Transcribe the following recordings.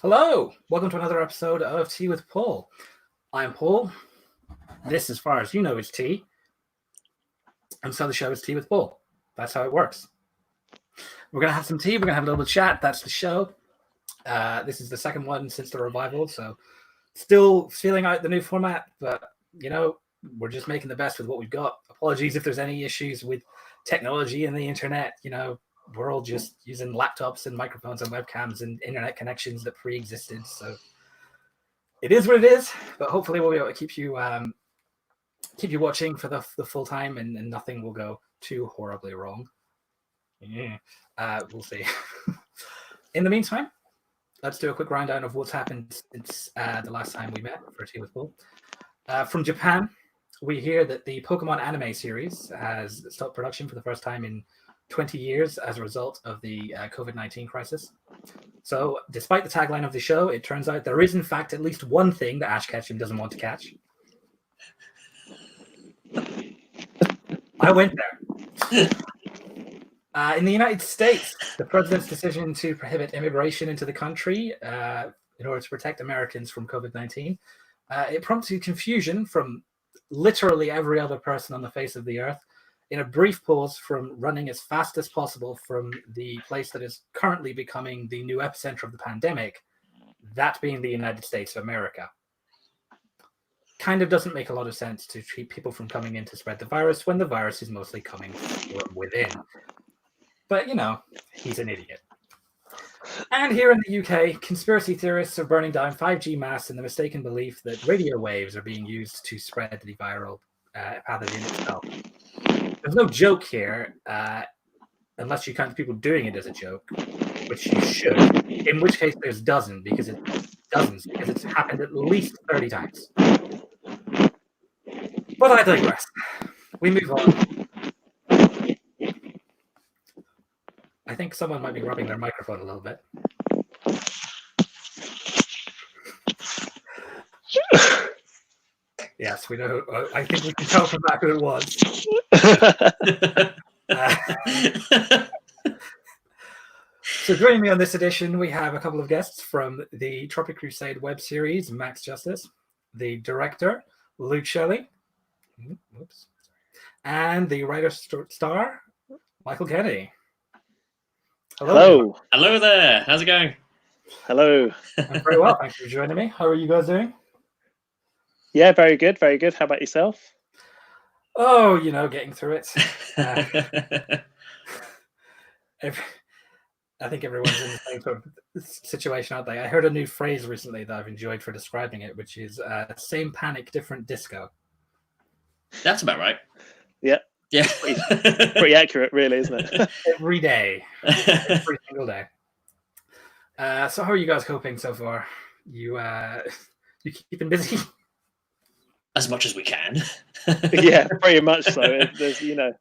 Hello, welcome to another episode of Tea with Paul. I'm Paul. This, as far as you know, is tea. And so the show is Tea with Paul. That's how it works. We're going to have some tea. We're going to have a little chat. That's the show. This is the second one since the revival, so still feeling out the new format, but, you know, we're just making the best with what we've got. Apologies if there's any issues with technology and the internet. You know, we're all just using laptops and microphones and webcams and internet connections that pre-existed. So it is what it is, but hopefully we'll be able to keep you watching for the full time and nothing will go too horribly wrong. Yeah, we'll see. In the meantime, let's do a quick rundown of what's happened since the last time we met for Tea with Paul. From Japan, we hear that the Pokemon anime series has stopped production for the first time in 20 years as a result of the COVID-19 crisis. So, despite the tagline of the show, it turns out there is, in fact, at least one thing that Ash Ketchum doesn't want to catch. I went there. In the United States, the president's decision to prohibit immigration into the country in order to protect Americans from COVID-19, it prompted confusion from literally every other person on the face of the earth in a brief pause from running as fast as possible from the place that is currently becoming the new epicenter of the pandemic, that being the United States of America. Kind of doesn't make a lot of sense to treat people from coming in to spread the virus when the virus is mostly coming from within. But, you know, he's an idiot. And here in the UK, conspiracy theorists are burning down 5G masts in the mistaken belief that radio waves are being used to spread the viral pathogen itself. There's no joke here, unless you count people doing it as a joke, which you should. In which case, there's dozens, because it's happened at least 30 times. But I digress. We move on. I think someone might be rubbing their microphone a little bit. Yes, we know. I think we can tell from that who it was. So joining me on this edition, we have a couple of guests from the Tropic Crusade web series, Max Justice, the director, Luke Shelley, and the writer-star, Michael Kennedy. Hello. Hello there. How's it going? Hello. I'm very well. Thanks for joining me. How are you guys doing? Yeah, very good. Very good. How about yourself? Oh, you know, getting through it. I think everyone's in the same sort of situation, aren't they? I heard a new phrase recently that I've enjoyed for describing it, which is same panic, different disco. That's about right. Yeah. Yeah. Pretty accurate, really, isn't it? Every day. Every single day. So how are you guys coping so far? You keeping busy? As much as we can. Yeah, pretty much so. There's, you know,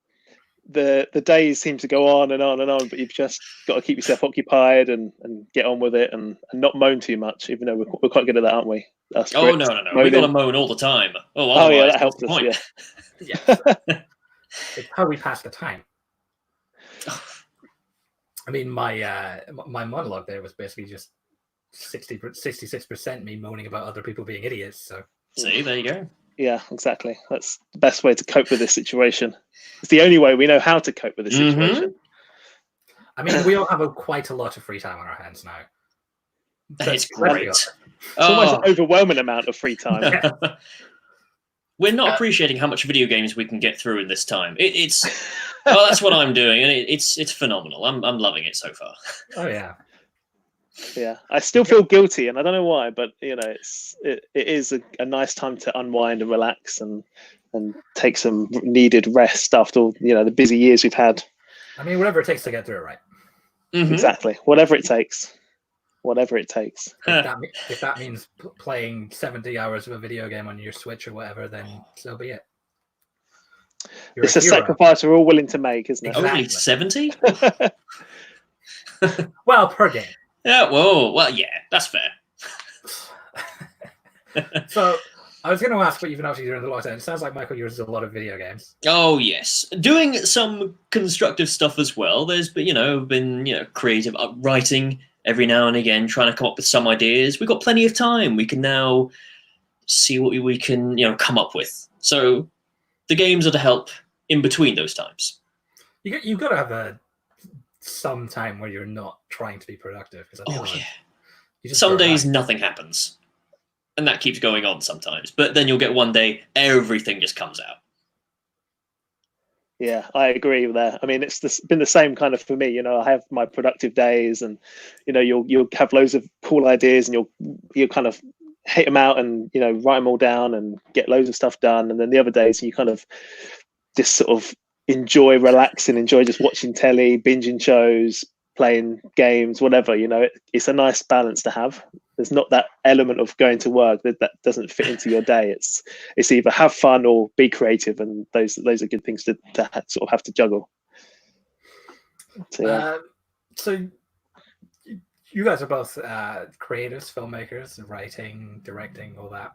the days seem to go on and on and on, but you've just got to keep yourself occupied and get on with it and not moan too much, even though we're quite good at that, aren't we? Oh, no. We got to moan all the time. Oh yeah, that helps us, yeah. It's how we pass the time. I mean, my monologue there was basically just 66% me moaning about other people being idiots. So see, there you go. Yeah, exactly. That's the best way to cope with this situation. It's the only way we know how to cope with this situation. I mean, we all have quite a lot of free time on our hands now. It's great. It's almost an overwhelming amount of free time. Yeah. We're not appreciating how much video games we can get through in this time. It's well, that's what I'm doing, and it's phenomenal. I'm loving it so far. Oh yeah. Yeah, I still feel guilty, and I don't know why, but you know, it is a nice time to unwind and relax and take some needed rest after the busy years we've had. I mean, whatever it takes to get through it, right? Mm-hmm. Exactly, whatever it takes. If that means playing 70 hours of a video game on your Switch or whatever, then so be it. It's a sacrifice we're all willing to make, isn't it? Only 70? Well, per game. Yeah, well, yeah, that's fair. So, I was going to ask what you've been up to during the lockdown. It sounds like, Michael, yours is a lot of video games. Oh, yes. Doing some constructive stuff as well. There's been, been creative writing, every now and again trying to come up with some ideas. We've got plenty of time. We can now see what we can, come up with. So the games are to help in between those times. You've got to have some time where you're not trying to be productive. Some days nothing happens, and that keeps going on sometimes. But then you'll get one day everything just comes out. Yeah, I agree with that. I mean, it's been the same kind of for me. I have my productive days, and you'll have loads of cool ideas, and you'll kind of hit them out and write them all down and get loads of stuff done. And then the other days you kind of just sort of enjoy relaxing, enjoy just watching telly, binging shows, playing games, whatever. It's a nice balance to have. There's not that element of going to work that doesn't fit into your day. It's either have fun or be creative, and those are good things to sort of have to juggle. So, yeah. So you guys are both creatives, filmmakers, writing, directing, all that.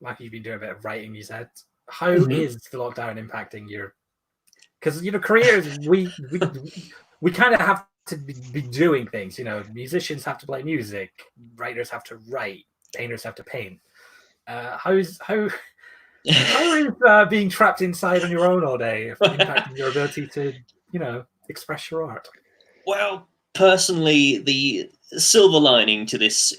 Like you've been doing a bit of writing, you said. How is the lockdown impacting your? Because careers, we kind of have to be doing things. Musicians have to play music, writers have to write, painters have to paint. How is being trapped inside on your own all day impacting your ability to express your art? Well, personally, the silver lining to this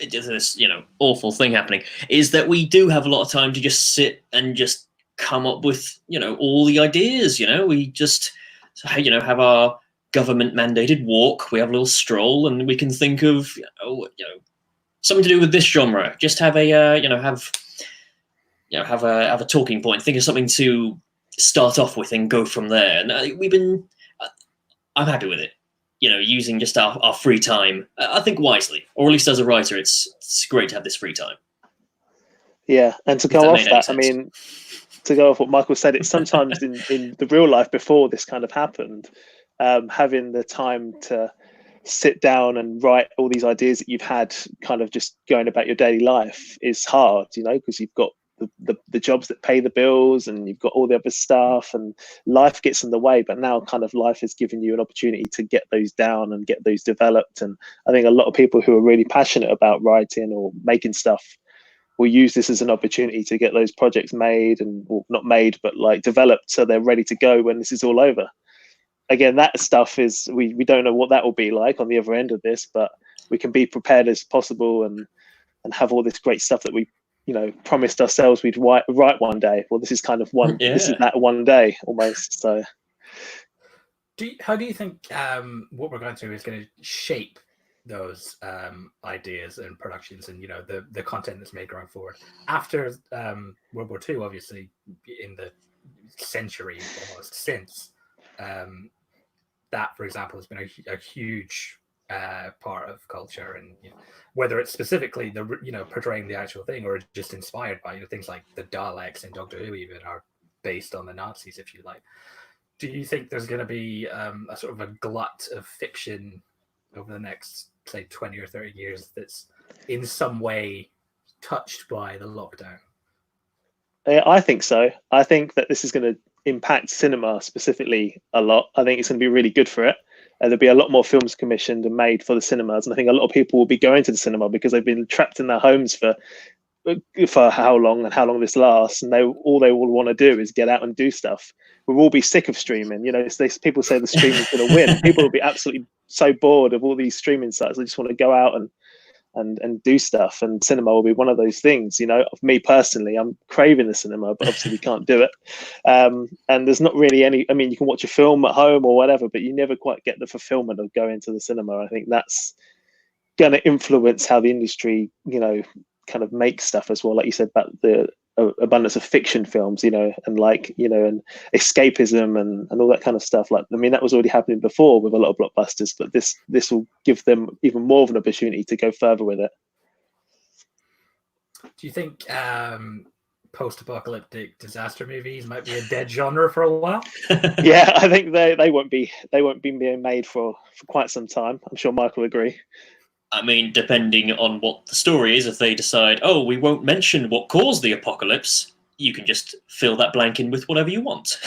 awful thing happening is that we do have a lot of time to just sit and just come up with all the ideas. We just have our government mandated walk, we have a little stroll, and we can think of something to do with this genre. Just have a have a talking point, think of something to start off with and go from there. And I'm happy with it. Using just our free time, I think wisely, or at least as a writer, it's great to have this free time. Yeah, and to go off that, I mean, to go off what Michael said, it's sometimes in the real life before this kind of happened, having the time to sit down and write all these ideas that you've had kind of just going about your daily life is hard, because you've got the jobs that pay the bills, and you've got all the other stuff, and life gets in the way. But now kind of life has given you an opportunity to get those down and get those developed. And I think a lot of people who are really passionate about writing or making stuff will use this as an opportunity to get those projects made, and well, not made, but like developed, so they're ready to go when this is all over. Again, that stuff is we don't know what that will be like on the other end of this, but we can be prepared as possible and have all this great stuff that we promised ourselves we'd write one day. Well, this is kind of one. Yeah. This is that one day almost. So, how do you think what we're going through is going to shape those ideas and productions, and the content that's made going forward after World War II? Obviously, in the century almost since, that, for example, has been a huge part of culture, and whether it's specifically the portraying the actual thing or just inspired by things like the Daleks and Doctor Who even are based on the Nazis, if you like. Do you think there's going to be a sort of a glut of fiction over the next, say, 20 or 30 years that's in some way touched by the lockdown? I think so. I think that this is going to impact cinema specifically a lot. I think it's going to be really good for it. There'll be a lot more films commissioned and made for the cinemas, and I think a lot of people will be going to the cinema because they've been trapped in their homes for how long and how long this lasts, and all they will want to do is get out and do stuff. We'll all be sick of streaming. People say the streaming's going to win. People will be absolutely so bored of all these streaming sites. They just want to go out and do stuff, and cinema will be one of those things. Of me personally, I'm craving the cinema, but obviously we can't do it. And there's not really any. I mean, you can watch a film at home or whatever, but you never quite get the fulfillment of going to the cinema. I think that's going to influence how the industry, kind of makes stuff as well. Like you said about the abundance of fiction films, and and escapism and all that kind of stuff. Like, I mean, that was already happening before with a lot of blockbusters, but this will give them even more of an opportunity to go further with it. Do you think post-apocalyptic disaster movies might be a dead genre for a while? Yeah, I think they won't be being made for quite some time. I'm sure Michael will agree. I mean, depending on what the story is, if they decide, we won't mention what caused the apocalypse, you can just fill that blank in with whatever you want.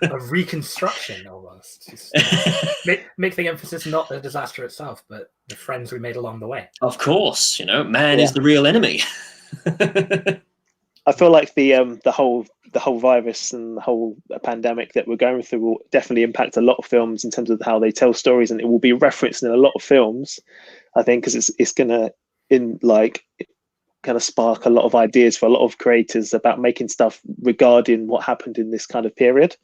A reconstruction almost. Just make the emphasis not the disaster itself, but the friends we made along the way. Of course, man is the real enemy. I feel like the whole virus and the whole pandemic that we're going through will definitely impact a lot of films in terms of how they tell stories, and it will be referenced in a lot of films, I think, because it's gonna kind of spark a lot of ideas for a lot of creators about making stuff regarding what happened in this kind of period.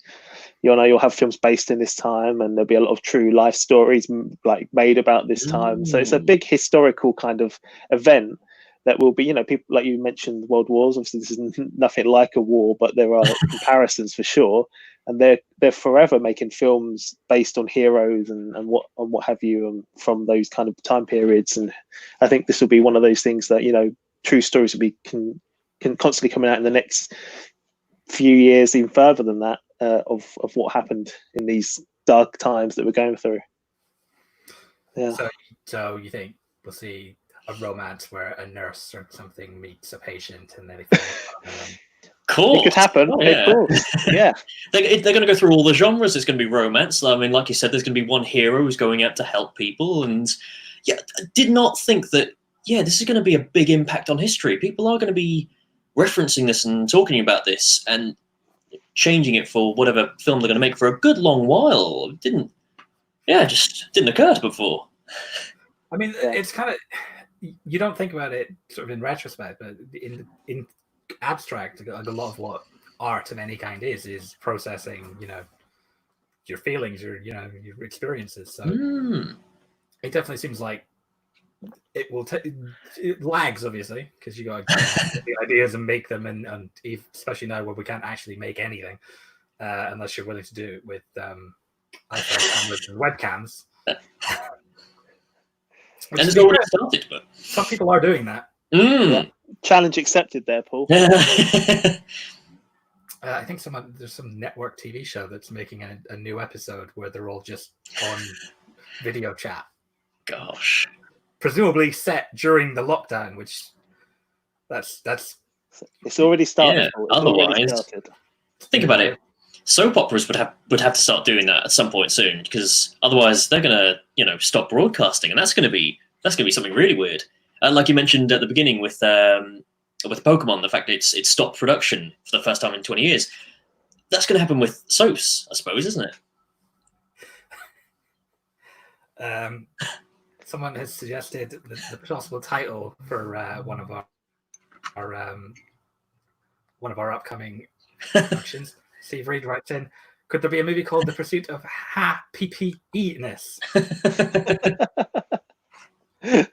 You'll have films based in this time, and there'll be a lot of true life stories like made about this time. So it's a big historical kind of event that will be, people like you mentioned, world wars. Obviously, this is nothing like a war, but there are comparisons for sure. And they're forever making films based on heroes and what have you, from those kind of time periods. And I think this will be one of those things that true stories will be can constantly coming out in the next few years, even further than that, of what happened in these dark times that we're going through. Yeah. So you think we'll see a romance where a nurse or something meets a patient and then they fall in love? Cool. It could happen. Oh, yeah. Yeah. They're going to go through all the genres. There's going to be romance. I mean, like you said, there's going to be one hero who's going out to help people. And I did not think that, this is going to be a big impact on history. People are going to be referencing this and talking about this and changing it for whatever film they're going to make for a good long while. It just didn't occur to before. I mean, it's kind of, you don't think about it sort of in retrospect, but in abstract, a lot of what art of any kind is processing, your feelings, your experiences. So it definitely seems like it will it lags, obviously, because you got to get the ideas and make them, and especially now where we can't actually make anything unless you're willing to do it with iPhone cameras and webcams. And it's already started, but some people are doing that. Yeah. Challenge accepted there, Paul. I think there's some network TV show that's making a new episode where they're all just on video chat. Gosh. Presumably set during the lockdown, which that's it's already started. Yeah, otherwise, think about it. Soap operas would have to start doing that at some point soon, because otherwise they're gonna stop broadcasting, and that's gonna be something really weird. Like you mentioned at the beginning with Pokemon, the fact that it's stopped production for the first time in 20 years. That's gonna happen with soaps, I suppose, isn't it? Someone has suggested the possible title for one of our upcoming productions. Steve Reed writes in, could there be a movie called The Pursuit of PPE-ness?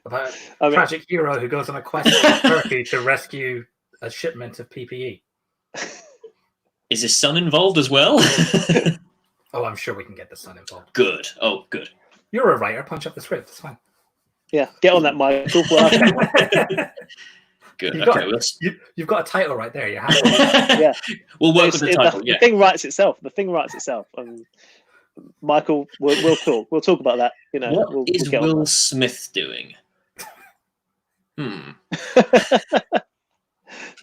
About a tragic hero who goes on a quest to Turkey to rescue a shipment of PPE. Is his son involved as well? Oh, I'm sure we can get the son involved. Good. Oh, good. You're a writer. Punch up the script. It's fine. Yeah, get on that, Michael. Good. You've got a title right there. You have yeah. We'll work with the title. The thing writes itself. Michael, we'll talk. We'll talk about that. What is Will Smith doing? Sequel?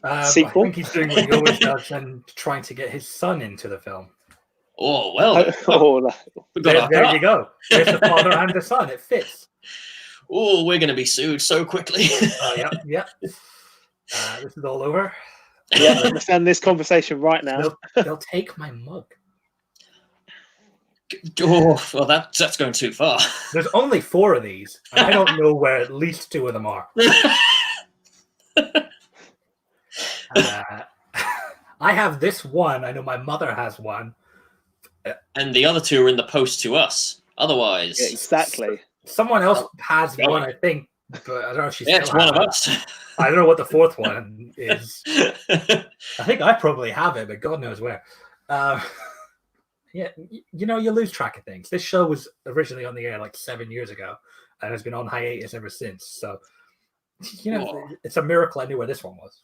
I think he's doing what he always does and trying to get his son into the film. Oh, well. There you go. There's the father and the son. It fits. Oh, we're going to be sued so quickly. Yeah. This is all over. Yeah, let's end this conversation right now. They'll take my mug. Oh, well, that's going too far. There's only 4 of these. And I don't know where at least 2 of them are. I have this one. I know my mother has one. And the other 2 are in the post to us. Otherwise, exactly. Someone else has one, I think, but I don't know if she's. Yeah, it's one of us. I don't know what the 4th one is. I think I probably have it, but God knows where. Yeah, you lose track of things. This show was originally on the air like 7 years ago, and has been on hiatus ever since. So, it's a miracle I knew where this one was.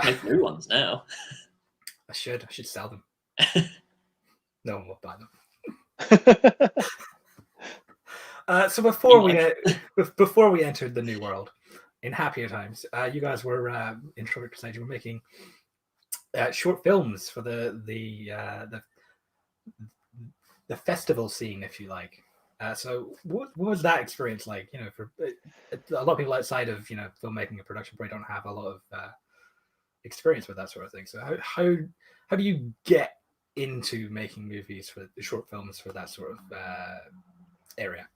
Make new ones now. I should sell them. No one will buy them. So before we entered the new world in happier times, you guys were in short stage. You were making short films for the festival scene, if you like. So what was that experience like? You know, for a lot of people outside of filmmaking and production probably don't have a lot of experience with that sort of thing. So how do you get into making movies for the short films for that sort of area?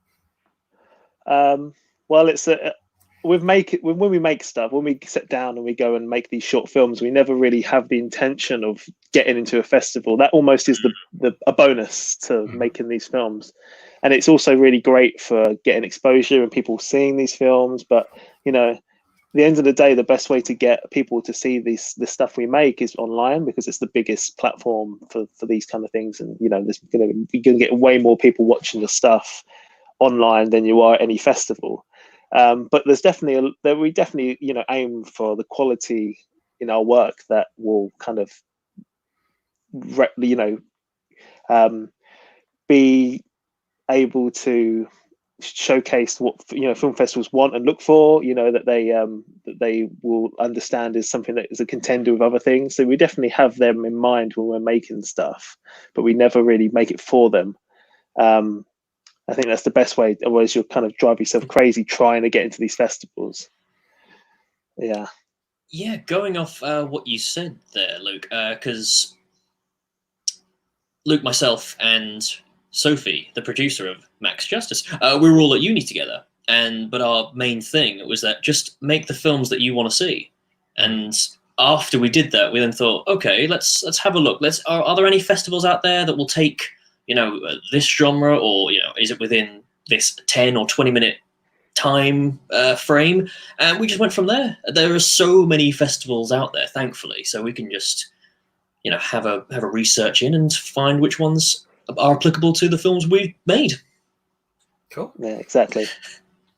Well, it's when we make stuff, when we sit down and we go and make these short films, we never really have the intention of getting into a festival. That almost is a bonus to making these films, and it's also really great for getting exposure and people seeing these films. But at the end of the day, the best way to get people to see this stuff we make is online, because it's the biggest platform for these kind of things. And you're going to get way more people watching the stuff online than you are at any festival. But we definitely aim for the quality in our work that will kind of be able to showcase what film festivals want and look for, that they will understand is something that is a contender with other things. So we definitely have them in mind when we're making stuff, but we never really make it for them. I think that's the best way. Otherwise, you'll kind of drive yourself crazy trying to get into these festivals. Yeah. Yeah, going off what you said there, Luke, because Luke, myself, and Sophie, the producer of Max Justice, we were all at uni together. But our main thing was that just make the films that you want to see. And after we did that, we then thought, okay, let's have a look. Are there any festivals out there that will take this genre, or is it within this 10 or 20 minute time frame? And we just went from there. There are so many festivals out there, thankfully, so we can just have a research in and find which ones are applicable to the films we made. Cool. Yeah, exactly.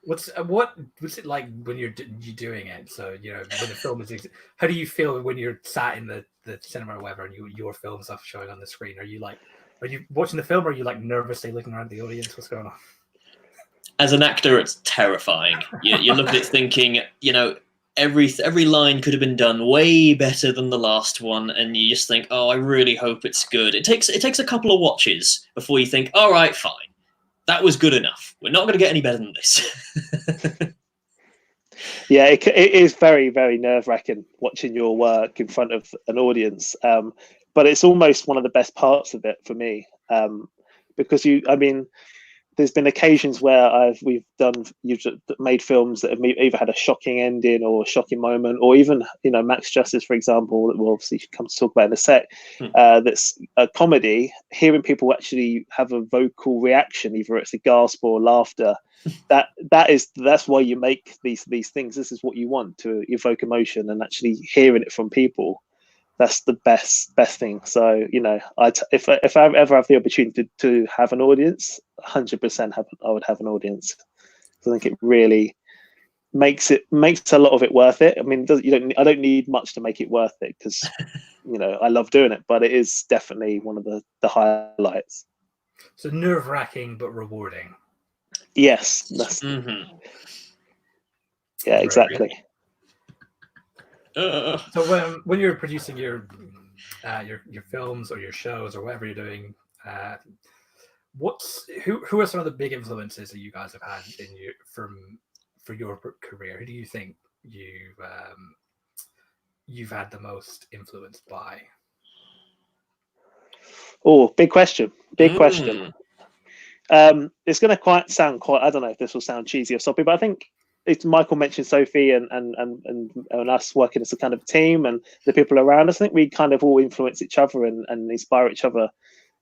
What's it like when you're doing it? So when the film is, how do you feel when you're sat in the cinema or whatever, and your film stuff showing on the screen? Are you watching the film, or are you nervously looking around the audience? What's going on? As an actor, it's terrifying. You look at it thinking, every line could have been done way better than the last one, and you just think, oh, I really hope it's good. It takes a couple of watches before you think, all right, fine, that was good enough. We're not going to get any better than this. Yeah, it is very, very nerve-wracking watching your work in front of an audience. But it's almost one of the best parts of it for me, because there's been occasions where you've made films that have either had a shocking ending or a shocking moment, or even Max Justice, for example, that we'll obviously come to talk about in a sec. That's a comedy. Hearing people actually have a vocal reaction, either it's a gasp or laughter, that's why you make these things. This is what you want, to evoke emotion, and actually hearing it from people. That's the best thing. So if I ever have the opportunity to have an audience, 100% I would have an audience. I think it really makes a lot of it worth it. I mean, I don't need much to make it worth it, because I love doing it, but it is definitely one of the highlights. So nerve-wracking but rewarding. Yes, yeah, exactly. So when you're producing your films or your shows or whatever you're doing, who are some of the big influences that you guys have had for your career? Who do you think you've had the most influence by? Oh, big question. Question. It's going to sound quite. I don't know if this will sound cheesy or soppy, but I think it's Michael mentioned Sophie and us working as a kind of team, and the people around us. I think we kind of all influence each other and inspire each other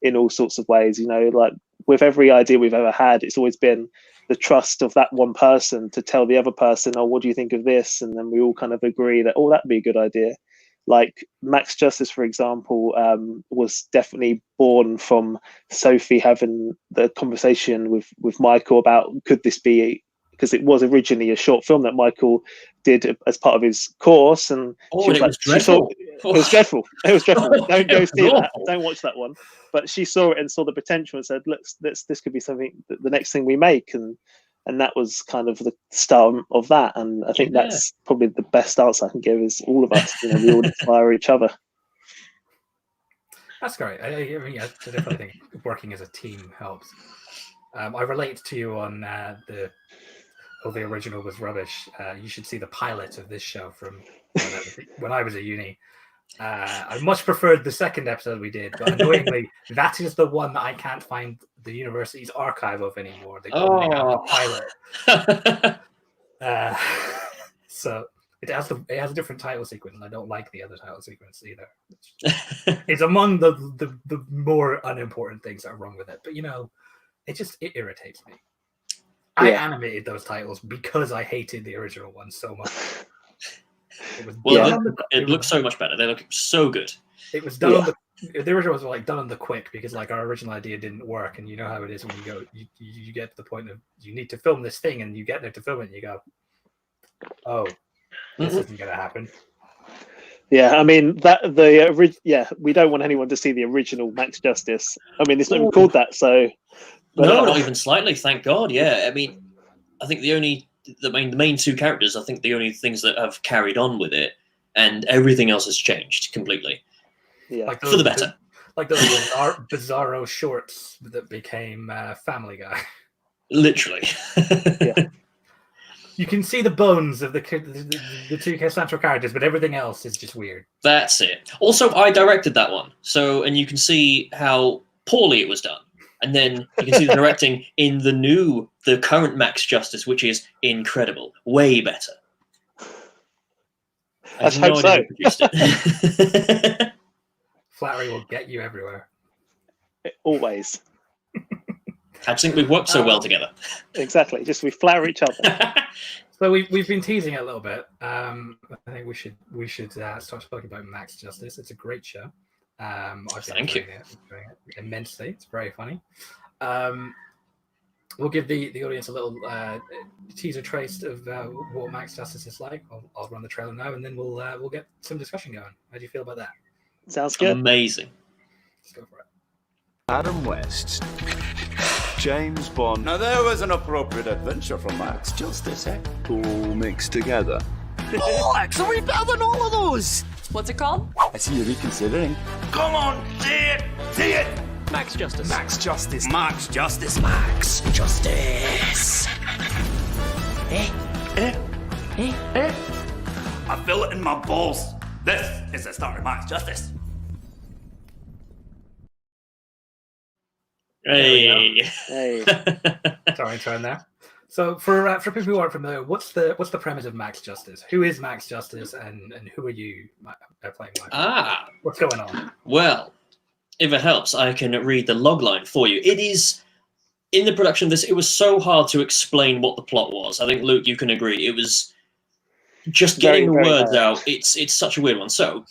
in all sorts of ways. Like with every idea we've ever had, it's always been the trust of that one person to tell the other person, oh, what do you think of this? And then we all kind of agree that, oh, that'd be a good idea. Like Max Justice, for example, was definitely born from Sophie having the conversation with Michael about, could this be, because it was originally a short film that Michael did as part of his course, and it was dreadful. It was dreadful. It was dreadful. Don't go see that. Don't watch that one. But she saw it and saw the potential and said, "Let's this could be something, the next thing we make." And and that was kind of the start of that. And I think that's probably the best answer I can give is all of us. You know, we all inspire each other. That's great. I mean, I definitely think working as a team helps. I relate to you on the original was rubbish. You should see the pilot of this show from when I was at uni. I much preferred the second episode we did, but annoyingly, that is the one that I can't find the university's archive of anymore. They only have the pilot. So it has a different title sequence, and I don't like the other title sequence either. It's among the more unimportant things that are wrong with it. But you know, it irritates me. I animated those titles because I hated the original one so much. It looks so much better. They look so good. It was done on the original was like done on the quick because like our original idea didn't work, and you know how it is when you go you get to the point of you need to film this thing, and you get there to film it, and you go, oh, this isn't going to happen. Yeah, I mean we don't want anyone to see the original Max Justice. I mean, it's not even called that, so. But, no, not even slightly. Thank God. Yeah, I mean, I think the main two characters, I think the only things that have carried on with it, and everything else has changed completely. Yeah, like for the better. Like those bizarro shorts that became Family Guy. Literally. Yeah. You can see the bones of the two central characters, but everything else is just weird. That's it. Also, I directed that one, and you can see how poorly it was done. And then you can see the directing in the current Max Justice, which is incredible, way better. Let's hope so. Flattery will get you everywhere. Always. I just think we've worked so well together. Exactly. Just we flatter each other. So we've been teasing it a little bit. I think we should start talking about Max Justice. It's a great show. Thank you. Enjoying it immensely. It's very funny. We'll give the audience a little teaser trace of what Max Justice is like. I'll run the trailer now, and then we'll get some discussion going. How do you feel about that? Sounds good. Amazing. Let's go for it. Adam West, James Bond. Now there was an appropriate adventure from Max Justice, eh? All mixed together. Oh, so we've better than all of those. What's it called? I see you're reconsidering. Come on, say it! Say it! Max Justice. Max Justice. Max Justice. Max Justice. Eh? Eh? Eh? Eh? I feel it in my balls. This is the start of Max Justice. Hey. Sorry, turn there. So for people who aren't familiar, what's the premise of Max Justice? Who is Max Justice, and who are you playing by? What's going on? Well, if it helps, I can read the logline for you. It is in the production of this. It was so hard to explain what the plot was. I think Luke, you can agree. It was just getting the words out. It's such a weird one. So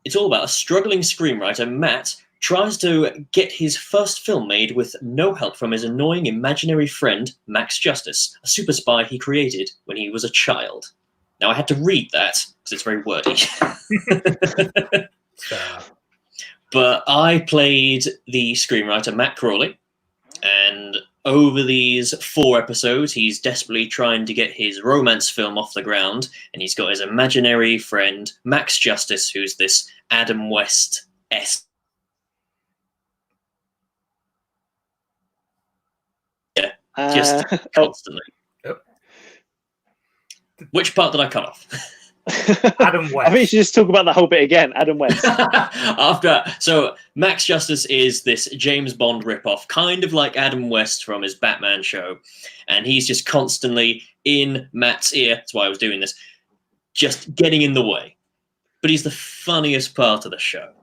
it's all about a struggling screenwriter, Matt, tries to get his first film made with no help from his annoying imaginary friend, Max Justice, a super spy he created when he was a child. Now, I had to read that because it's very wordy. But I played the screenwriter, Matt Crawley, and over these 4 episodes, he's desperately trying to get his romance film off the ground, and he's got his imaginary friend, Max Justice, who's this Adam West-esque. Just constantly. Which part did I cut off? Adam West. I think you should just talk about the whole bit again. Adam West. So Max Justice is this James Bond ripoff, kind of like Adam West from his Batman show, and he's just constantly in Matt's ear. That's why I was doing this, just getting in the way. But he's the funniest part of the show.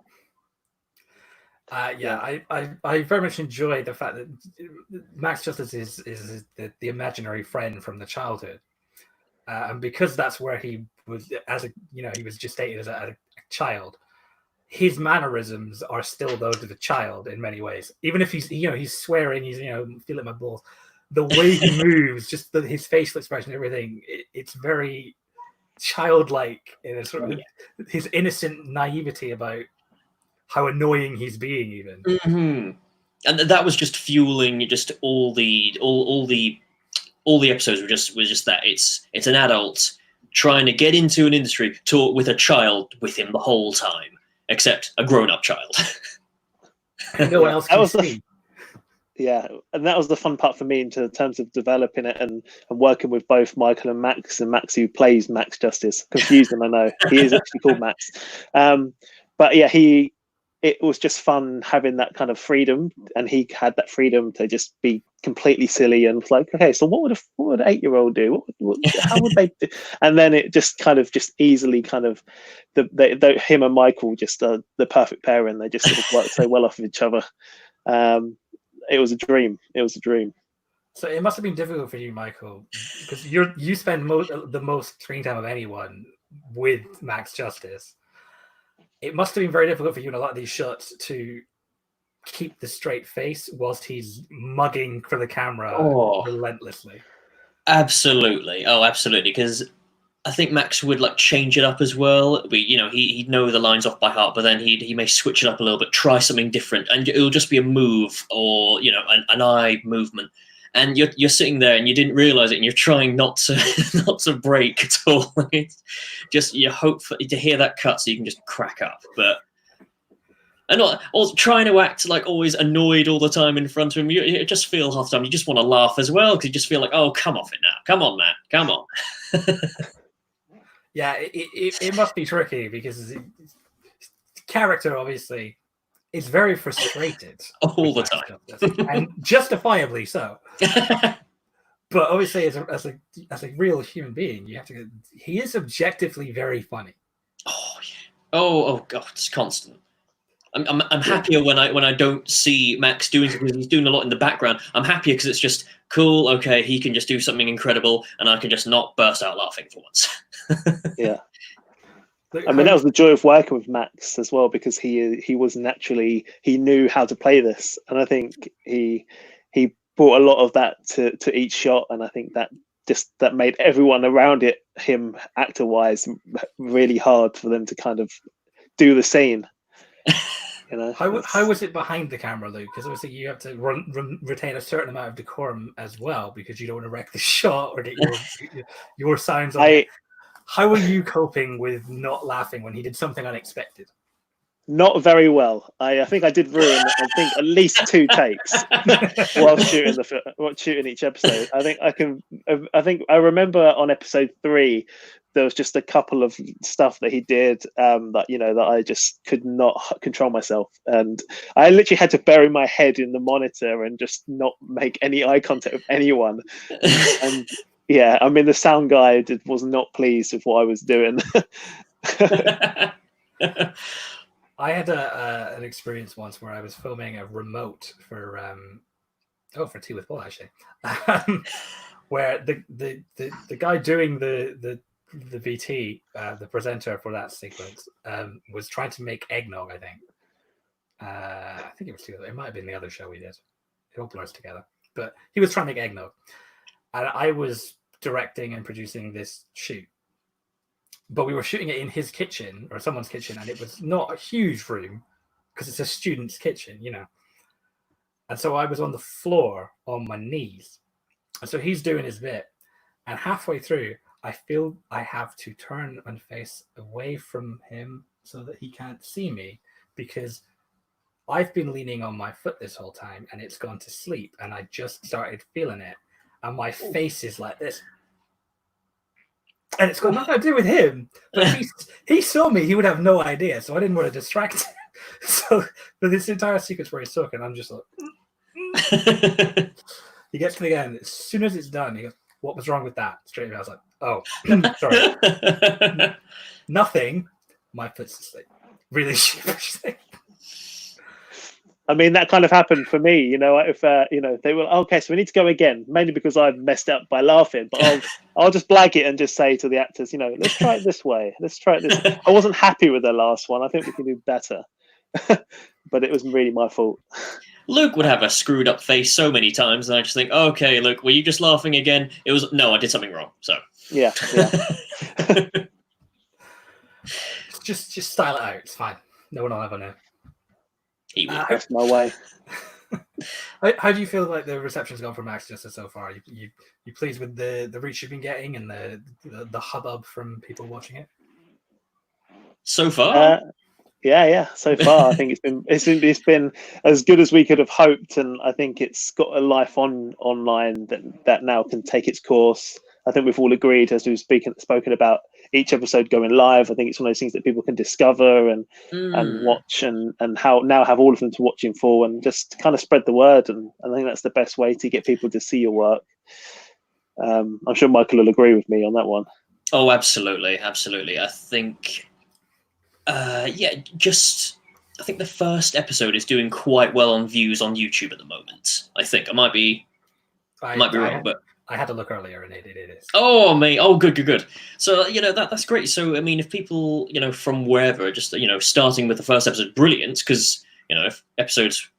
I very much enjoy the fact that Max Justice is the imaginary friend from the childhood, and because that's where he was he was gestated as a child. His mannerisms are still those of a child in many ways. Even if he's swearing, he's feeling my balls. The way he moves, just his facial expression, everything, it's very childlike in a sort of his innocent naivety about how annoying he's being, even. Mm-hmm. And that was just fueling just all the all the episodes were just that. It's an adult trying to get into an industry, talk with a child with him the whole time, except a grown-up child. No one else can see. Yeah, and that was the fun part for me in terms of developing it and working with both Michael and Max who plays Max Justice. Confused him, I know. He is actually called Max. But yeah, it was just fun having that kind of freedom, and he had that freedom to just be completely silly and like, okay, so what would an 8-year-old do? How would they do? And then it just easily kind of him and Michael just the perfect pairing. They just sort of work so well off of each other. It was a dream. So it must have been difficult for you, Michael, because you spend the most screen time of anyone with Max Justice. It must have been very difficult for you in a lot of these shots to keep the straight face whilst he's mugging for the camera relentlessly. Absolutely. Oh, absolutely. Because I think Max would like change it up as well. He'd know the lines off by heart, but then he may switch it up a little bit, try something different, and it'll just be a move or an eye movement. And you're sitting there and you didn't realize it, and you're trying not to break at all. It's just you hope to hear that cut so you can just crack up, but. And not also trying to act like always annoyed all the time in front of him. You just feel half the time you just want to laugh as well, because you just feel like, oh, come off it now. Come on, Matt. Come on. Yeah, it must be tricky because his character obviously is very frustrated all the time, and justifiably so. But obviously, as a real human being, he is objectively very funny. Oh yeah. Oh god, it's constant. I'm happier when I don't see Max doing something. He's doing a lot in the background. I'm happier because it's just cool. Okay, he can just do something incredible, and I can just not burst out laughing for once. Yeah, I mean that was the joy of working with Max as well, because he knew how to play this, and I think he brought a lot of that to each shot, and I think that made everyone around him actor wise really hard for them to kind of do the same. How was it behind the camera, Luke? Because obviously you have to retain a certain amount of decorum as well, because you don't want to wreck the shot or get your sounds on it. How were you coping with not laughing when he did something unexpected? Not very well. I think I did ruin at least 2 takes while shooting each episode. I think I remember on episode 3 there was just a couple of stuff that he did that I just could not control myself, and I literally had to bury my head in the monitor and just not make any eye contact with anyone. And yeah, I mean the sound guy was not pleased with what I was doing. I had an experience once where I was filming a remote for Tea with Paul actually, where the guy doing the VT, the presenter for that sequence, was trying to make eggnog. I think it was together. It might have been the other show we did. It all blurs together. But he was trying to make eggnog, and I was directing and producing this shoot. But we were shooting it in his kitchen or someone's kitchen, and it was not a huge room because it's a student's kitchen, And so I was on the floor on my knees, and so he's doing his bit, and halfway through, I feel I have to turn and face away from him so that he can't see me, because I've been leaning on my foot this whole time and it's gone to sleep, and I just started feeling it, and my face is like this. And it's got nothing to do with him, but he saw me, he would have no idea, so I didn't want to distract him. So for this entire sequence where he's talking, I'm just like, he gets to the end. As soon as it's done, he goes, "What was wrong with that?" Straight away, I was like, "Oh, sorry, nothing." My foot's asleep. Really sheepishly. I mean, that kind of happened for me, if they were okay, so we need to go again, mainly because I've messed up by laughing, but I'll just blag it and just say to the actors, let's try it this way. Let's try it this. I wasn't happy with the last one. I think we can do better. But it was really my fault. Luke would have a screwed up face so many times, and I just think, okay, Luke, were you just laughing again? No, I did something wrong. So yeah. just style it out. It's fine. No one will ever know. That's my way. How do you feel like the reception's gone for Max Justice so far? You pleased with the reach you've been getting and the hubbub from people watching it? So far, Yeah. So far, I think it's been as good as we could have hoped, and I think it's got a life online that now can take its course. I think we've all agreed, as we've spoken about each episode going live. I think it's one of those things that people can discover and watch, and how now have all of them to watch in full, and just kind of spread the word. And I think that's the best way to get people to see your work. I'm sure Michael will agree with me on that one. oh, absolutely. I think, I think the first episode is doing quite well on views on YouTube at the moment. I think I might be wrong, but I had to look earlier, and it is. oh, mate. Oh, good. So, that's great. So, I mean, if people, from wherever, just, starting with the first episode, brilliant, because, if episodes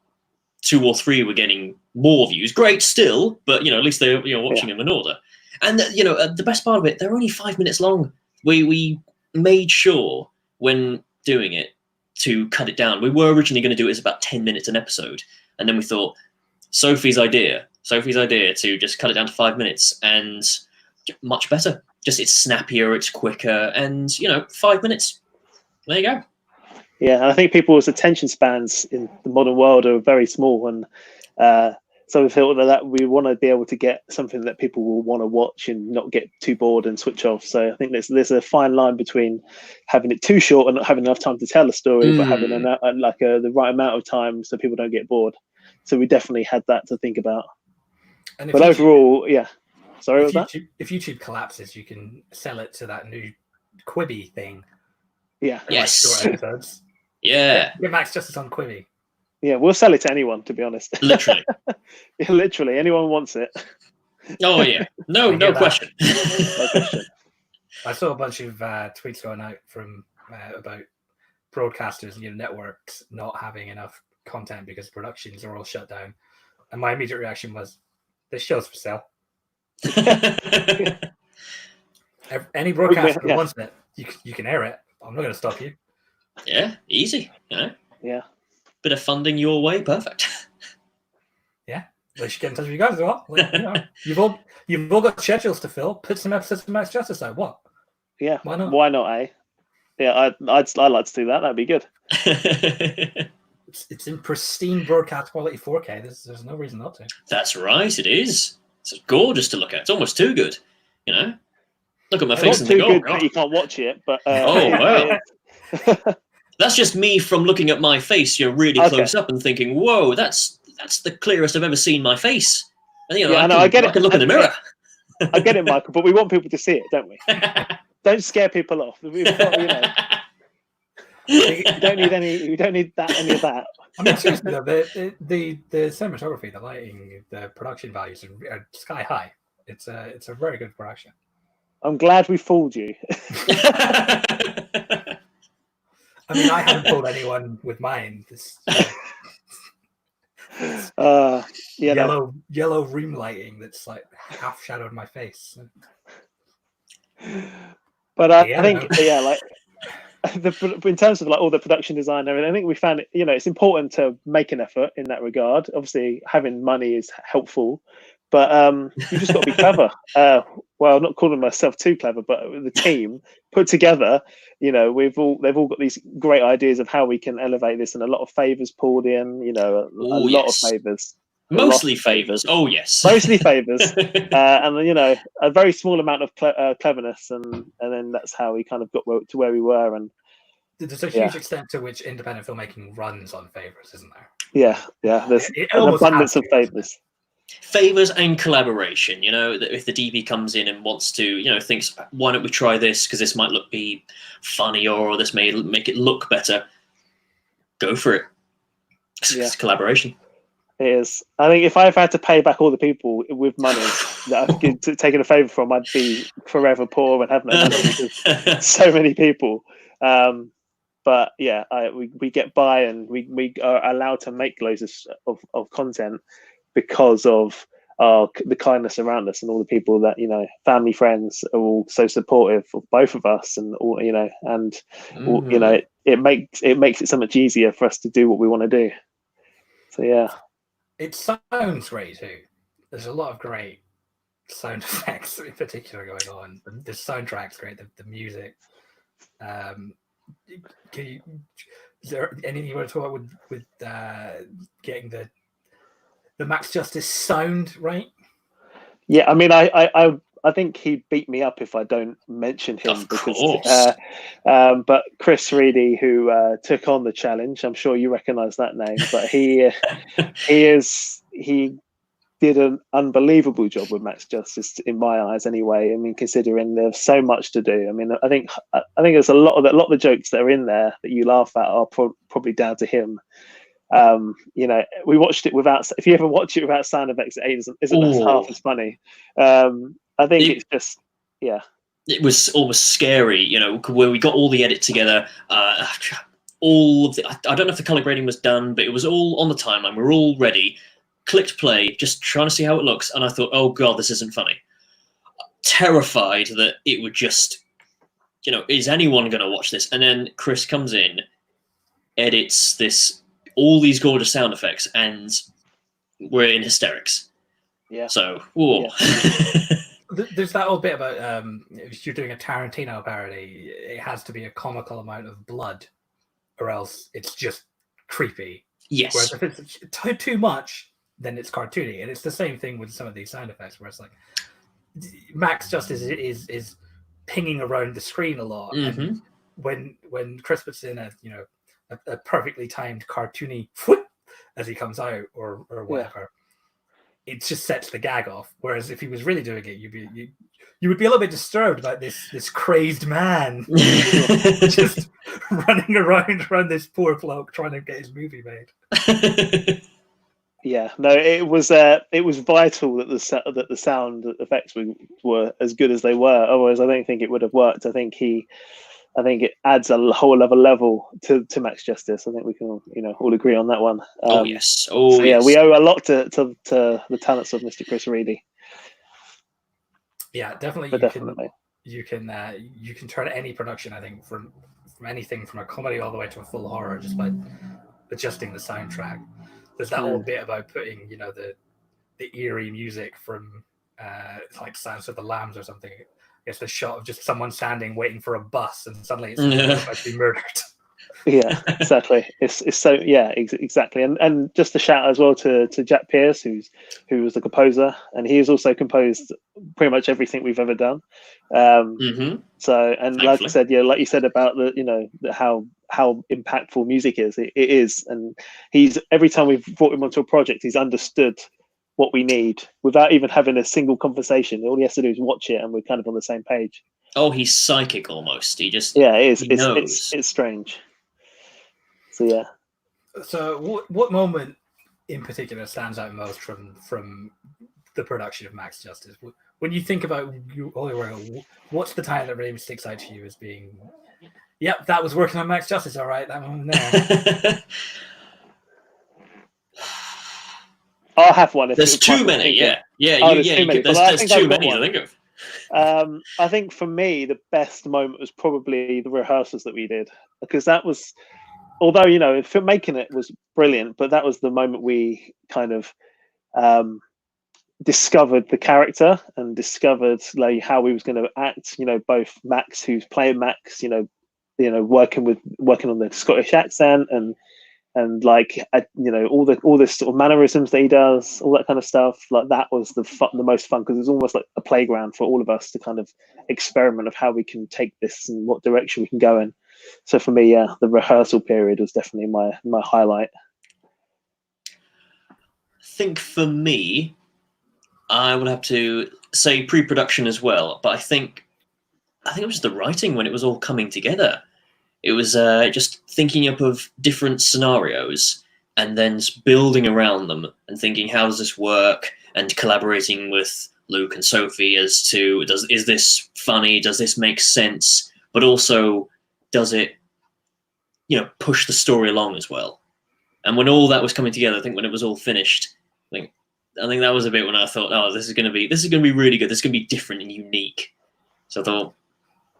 2 or 3 were getting more views, great still, but, at least they're, watching them in order. And, the best part of it, they're only 5 minutes long. We made sure when doing it to cut it down. We were originally going to do it as about 10 minutes an episode. And then we thought, Sophie's idea to just cut it down to 5 minutes, and much better. Just it's snappier, it's quicker, and 5 minutes. There you go. Yeah, and I think people's attention spans in the modern world are very small, and so we feel that we want to be able to get something that people will want to watch and not get too bored and switch off. So I think there's a fine line between having it too short and not having enough time to tell a story, but having the right amount of time so people don't get bored. So we definitely had that to think about. But overall, yeah. Sorry, what was that? If YouTube collapses, you can sell it to that new Quibi thing. Yeah. Yes. Short episodes. Yeah. Get Max Justice on Quibi. Yeah, we'll sell it to anyone, to be honest. Literally. Yeah, literally, anyone wants it. Oh yeah. No question. No question. I saw a bunch of tweets going out from about broadcasters and networks not having enough content because productions are all shut down, and my immediate reaction was, "This show's for sale." Any broadcaster who wants it, you can air it. I'm not going to stop you. Yeah, easy. Yeah. Bit of funding your way, perfect. Yeah, they should get in touch with you guys as well. You've all got schedules to fill. Put some episodes of Max Justice out. What? Yeah. Why not? Why not? Yeah, I'd like to do that. That'd be good. It's in pristine broadcast quality 4K. There's no reason not to. That's right. It is. It's gorgeous to look at. It's almost too good. Look at my face and think, too good God. that you can't watch it. But oh wow. That's just me from looking at my face, really close up and thinking, "Whoa, that's the clearest I've ever seen my face." And I can look in the mirror. I get it, Michael, but we want people to see it, don't we? Don't scare people off. We've got, you don't need any of that. I mean, seriously though, the cinematography, the lighting, the production values are sky high. It's a very good production. I'm glad we fooled you. I mean, I haven't fooled anyone with mine. Yellow room lighting that's like half shadowed my face. But I think, like in terms of like all the production design and everything, I think we found it, it's important to make an effort in that regard. Obviously, having money is helpful, but you just got to be clever. Well, I'm not calling myself too clever, but the team put together, they've all got these great ideas of how we can elevate this, and a lot of favors pulled in, a lot of favors. Mostly favors. Oh yes. Mostly favors, and a very small amount of cleverness, and then that's how we kind of got to where we were. And there's a huge extent to which independent filmmaking runs on favors, isn't there? Yeah. There's an abundance of favors. Favors and collaboration. If the DP comes in and wants to, thinks, why don't we try this because this might be funny, or this may make it look better. Go for it. It's collaboration. It is. I think if I've had to pay back all the people with money that I've taken a favour from, I'd be forever poor and have no money because so many people. But yeah, we get by, and we are allowed to make loads of content because of the kindness around us and all the people that family, friends are all so supportive of both of us, and all it makes it so much easier for us to do what we want to do. So yeah. it sounds great too. There's a lot of great sound effects in particular going on. The soundtrack's great. The music. Is there anything you want to talk about with getting the Max Justice sound right? Yeah, I mean, I think he beat me up if I don't mention him Of course. But Chris Reedy, who took on the challenge, I'm sure you recognise that name, but he did an unbelievable job with Max Justice in my eyes. Anyway, I mean, considering there's so much to do. I mean, I think there's a lot of the jokes that are in there that you laugh at are probably down to him. You know, we watched it without. If you ever watch it without sound effects, it isn't half as funny. I think it's just, yeah. It was almost scary, you know, where we got all the edit together. All of the, I don't know if the color grading was done, but it was all on the timeline. We were all ready. Clicked play, just trying to see how it looks, and I thought, oh god, this isn't funny. Terrified that it would just, you know, is anyone going to watch this? And then Chris comes in, edits all these gorgeous sound effects, and we're in hysterics. Yeah. So, whoa. Yeah. There's that whole bit about if you're doing a Tarantino parody, it has to be a comical amount of blood, or else it's just creepy. Yes. Whereas if it's too much, then it's cartoony, and it's the same thing with some of these sound effects, where it's like Max Justice is pinging around the screen a lot, and when Chris puts in a perfectly timed cartoony whoop as he comes out or whatever. It just sets the gag off. Whereas if he was really doing it, you would be a little bit disturbed about this crazed man just running around this poor bloke trying to get his movie made. Yeah, no, it was vital that the sound effects were as good as they were. Otherwise, I don't think it would have worked. I think it adds a whole other level to Max Justice. I think we can all agree on that one. Yes. Yeah, we owe a lot to the talents of Mr. Chris Reedy. Yeah, definitely. You can turn any production, I think, from anything from a comedy all the way to a full horror just by adjusting the soundtrack. There's that whole bit about putting the eerie music from like Silence of the Lambs or something. It's the shot of just someone standing waiting for a bus, and suddenly it's about to be murdered. Yeah, exactly. It's so exactly. And just a shout out as well to Jack Pierce, who was the composer, and he has also composed pretty much everything we've ever done. So, and like I said, like you said about how impactful music is, it is, and he's every time we've brought him onto a project, he's understood what we need without even having a single conversation. All he has to do is watch it, and we're kind of on the same page. Oh, he's psychic almost. He just it is. It's strange. So yeah. So what moment in particular stands out most from the production of Max Justice? When you think about what's the time that really sticks out to you as being, yep, that was working on Max Justice, all right, that moment there. I'll have one. There's too many, yeah. There's too many. There's too many to think of. I think for me, the best moment was probably the rehearsals that we did, because that was, although making it was brilliant, but that was the moment we kind of discovered the character and discovered like how we was going to act. Both Max, who's playing Max, working on the Scottish accent and like all this sort of mannerisms that he does, all that kind of stuff. Like that was the most fun, because it was almost like a playground for all of us to kind of experiment of how we can take this and what direction we can go in. So for me, the rehearsal period was definitely my highlight. I think for me, I would have to say pre-production as well, but I think it was the writing when it was all coming together. It was just thinking up of different scenarios and then building around them and thinking, how does this work? And collaborating with Luke and Sophie as to, is this funny? Does this make sense? But also, does it, push the story along as well? And when all that was coming together, I think when it was all finished, I think that was a bit when I thought, oh, this is going to be really good. This is going to be different and unique. So I thought,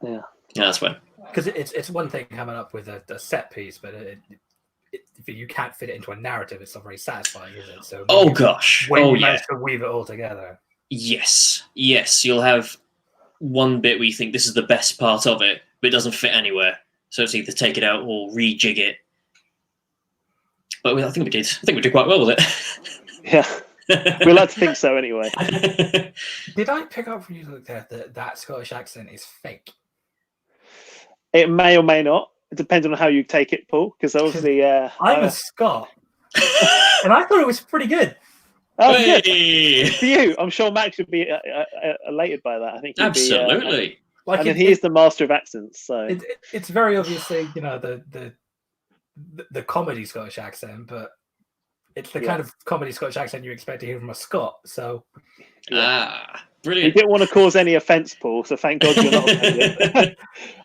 yeah, that's when. Because it's one thing coming up with a set piece, but you can't fit it into a narrative. It's not very satisfying, is it? So Oh gosh. when Oh you yeah. manage to weave it all together. Yes. You'll have one bit where you think this is the best part of it, but it doesn't fit anywhere. So it's either take it out or rejig it. But I think we did quite well with it. Yeah, we like to think so anyway. Did I pick up from you that Scottish accent is fake? It may or may not. It depends on how you take it, Paul. Because obviously, I'm a Scot, and I thought it was pretty good. Oh, good. Hey! For you, I'm sure Max would be elated by that. I think he'd Absolutely. be, and he is the master of accents, so it's very obviously the comedy Scottish accent, but it's the kind of comedy Scottish accent you expect to hear from a Scot. So we brilliant. didn't want to cause any offence, Paul. So thank God you're not offended.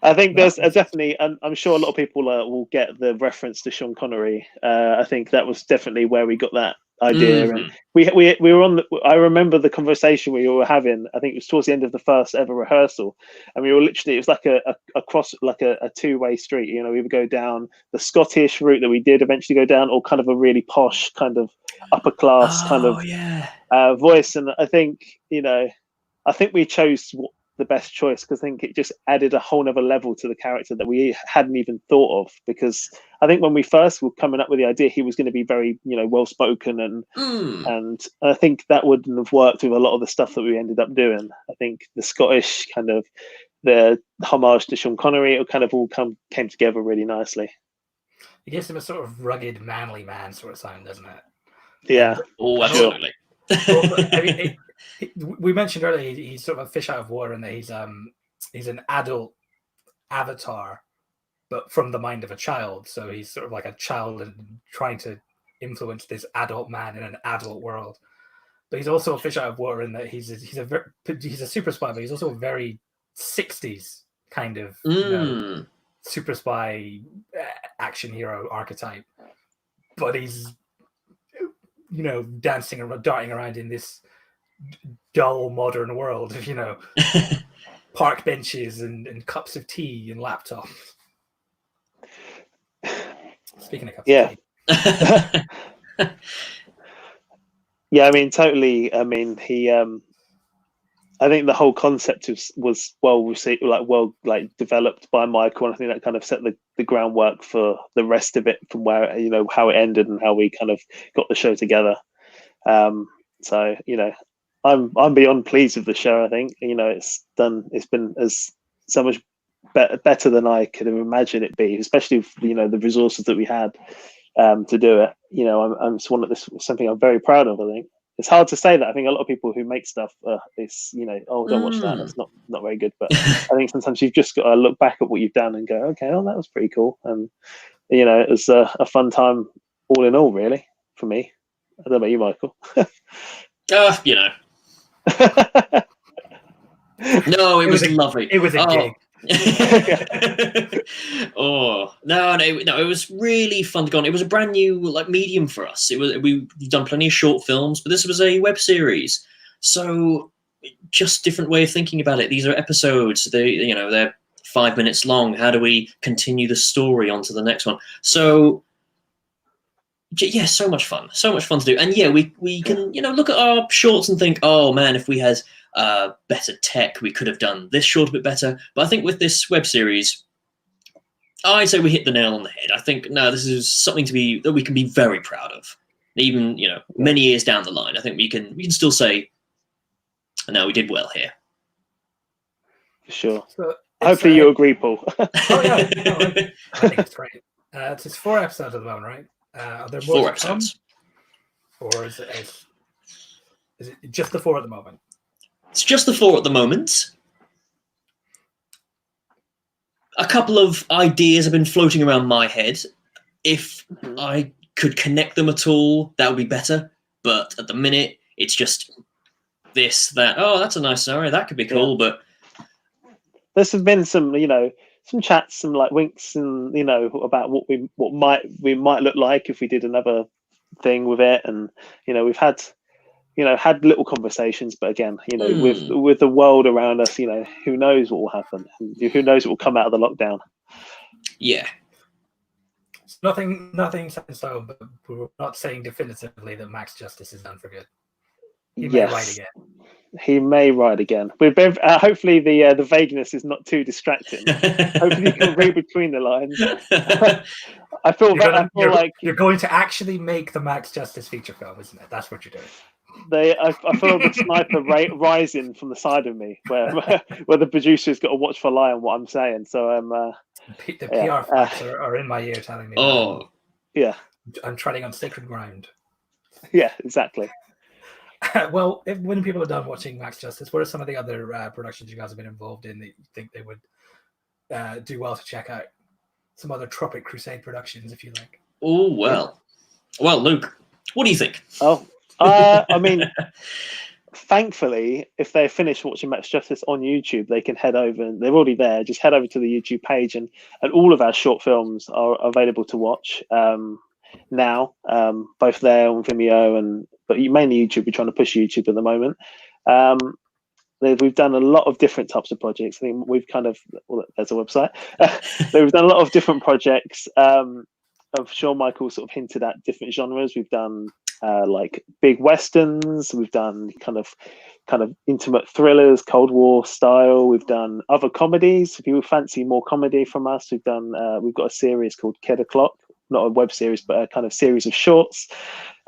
I think there's definitely, and I'm sure a lot of people will get the reference to Sean Connery. I think that was definitely where we got that idea, and we were on. I remember the conversation we were having. I think it was towards the end of the first ever rehearsal, and we were literally. It was like a cross, like a two-way street. You know, we would go down the Scottish route that we did eventually go down, or kind of a really posh kind of upper class kind of voice. And I think I think we chose the best choice because I think it just added a whole nother level to the character that we hadn't even thought of. Because I think when we first were coming up with the idea, he was going to be very, well spoken, and I think that wouldn't have worked with a lot of the stuff that we ended up doing. I think the Scottish kind of the homage to Sean Connery, it kind of all came together really nicely. It gives him a sort of rugged, manly man sort of sound, doesn't it? Yeah. Oh, absolutely. We mentioned earlier he's sort of a fish out of water, and that he's an adult avatar, but from the mind of a child. So he's sort of like a child and trying to influence this adult man in an adult world. But he's also a fish out of water in that he's a super spy, but he's also a very 60s kind of super spy action hero archetype. But he's dancing and darting around in this dull modern world of park benches and cups of tea and laptops. Speaking of cups of tea. Yeah, I mean, totally. I mean, he I think the whole concept was well received, well developed by Michael, and I think that kind of set the groundwork for the rest of it, from where how it ended and how we kind of got the show together. So I'm beyond pleased with the show. I think it's been so much better than I could have imagined it be, especially with, the resources that we had to do it. It's something I'm very proud of. I think it's hard to say that. I think a lot of people who make stuff, it's don't watch that. That's not very good. But I think sometimes you've just got to look back at what you've done and go, okay, that was pretty cool. And it was a fun time all in all, really, for me. I don't know about you, Michael. No, it was lovely. It was a gig. Oh no, it was really fun to go on. It was a brand new medium for us. We've done plenty of short films, but this was a web series, so just different way of thinking about it. These are episodes. They're 5 minutes long. How do we continue the story onto the next one? So yeah, so much fun to do. And yeah, we can look at our shorts and think, oh man, if we had better tech, we could have done this short a bit better. But I think with this web series, I say we hit the nail on the head. I think this is something that we can be very proud of. Even many years down the line, I think we can still say, no, we did well here. For sure. So hopefully you agree, Paul. Oh yeah, I think it's great. It's 4 episodes at the moment, right? Are there more 4 to come? episodes, or is it just the 4 at the moment? It's just the 4 at the moment. A couple of ideas have been floating around my head. If I could connect them at all, that would be better. But at the minute, it's just this, that. Oh, that's a nice scenario. That could be cool. Yeah. But there's been some, some chats, some winks, and about what we might look like if we did another thing with it. And we've had little conversations, but again, with the world around us, who knows what will happen? Who knows what will come out of the lockdown? Yeah. Nothing set in stone, but we're not saying definitively that Max Justice is done for good. He may Yes. write again. He may ride again. Hopefully the vagueness is not too distracting. Hopefully you can read between the lines. I feel like you're going to actually make the Max Justice feature film, isn't it? That's what you're doing. I feel the sniper rising from the side of me, where the producer's got to watch for lie on what I'm saying. So the PR facts are in my ear telling me. Oh, yeah, I'm treading on sacred ground. Yeah, exactly. Well, when people are done watching Max Justice, what are some of the other productions you guys have been involved in that you think they would do well to check out? Some other Tropic Crusade productions, if you like. Oh, well, Luke, what do you think? Oh, I mean, thankfully, if they finish watching Max Justice on YouTube, they can head over, and they're already there. Just head over to the YouTube page, and all of our short films are available to watch now, both there on Vimeo but mainly YouTube. We're trying to push YouTube at the moment. We've done a lot of different types of projects. I think we've there's a website. We've done a lot of different projects. I'm sure Michael sort of hinted at different genres. We've done like big westerns. We've done kind of intimate thrillers, Cold War style. We've done other comedies. If you fancy more comedy from us, we've got a series called Kid O'Clock. Not a web series, but a kind of series of shorts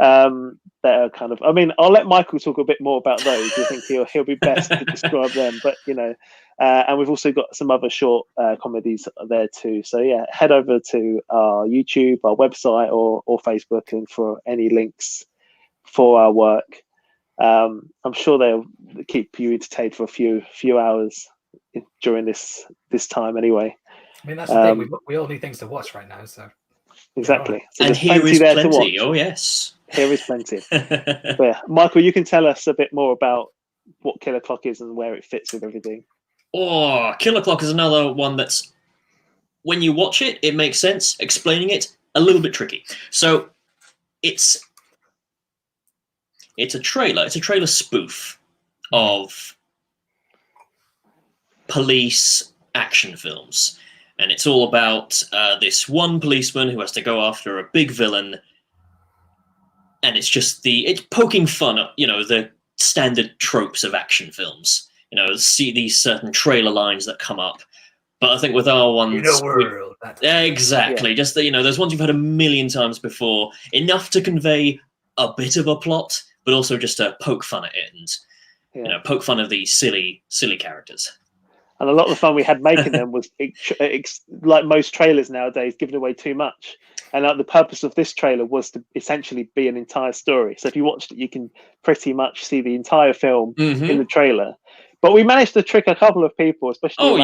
that are kind of. I mean, I'll let Michael talk a bit more about those. I think he'll be best to describe them. But and we've also got some other short comedies there too. So yeah, head over to our YouTube, our website, or Facebook, and for any links for our work. I'm sure they'll keep you entertained for a few hours during this time anyway. I mean, that's the thing. We all need things to watch right now, so. Exactly. So and here is plenty. Oh, yes. Here is plenty. Yeah. Michael, you can tell us a bit more about what Killer Clock is and where it fits with everything. Oh, Killer Clock is another one that's, when you watch it, it makes sense. Explaining it, a little bit tricky. So it's a trailer. It's a trailer spoof of police action films. And it's all about this one policeman who has to go after a big villain. And it's just it's poking fun at, the standard tropes of action films. See these certain trailer lines that come up. But I think with our ones... exactly. Yeah. Just, those ones you've heard a million times before. Enough to convey a bit of a plot, but also just to poke fun at it and, poke fun of these silly characters. And a lot of the fun we had making them was, like most trailers nowadays, giving away too much. And the purpose of this trailer was to essentially be an entire story. So if you watched it, you can pretty much see the entire film in the trailer. But we managed to trick a couple of people, especially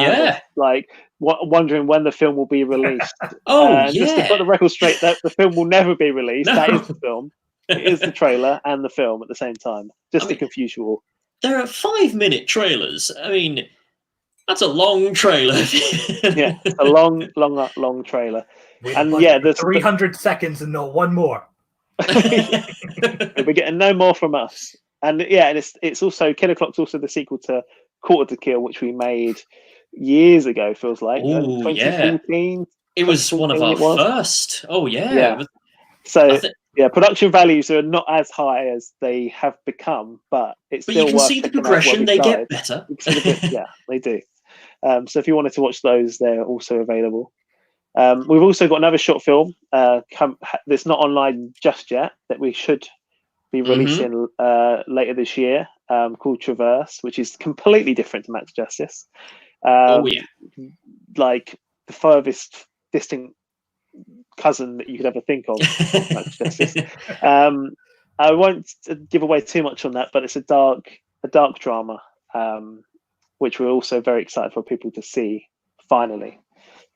wondering when the film will be released. Just to put the record straight, that the film will never be released. No. That is the film. It is the trailer and the film at the same time, just to confuse you all. There are 5-minute trailers. I mean... That's a long trailer. Yeah, it's a long trailer. There's 300 seconds and not one more. We're getting no more from us. And it's also Killer Clock's also the sequel to Quarter to Kill, which we made years ago. Feels like 2014. It was one of our first. Oh yeah. Yeah. So production values are not as high as they have become, but it's still. But you can see the progression; they get better. Yeah, they do. So if you wanted to watch those, they're also available. We've also got another short film that's not online just yet that we should be releasing later this year called Traverse, which is completely different to Max Justice. Like the furthest distant cousin that you could ever think of Max Justice. I won't give away too much on that, but it's a dark drama. Which we're also very excited for people to see finally.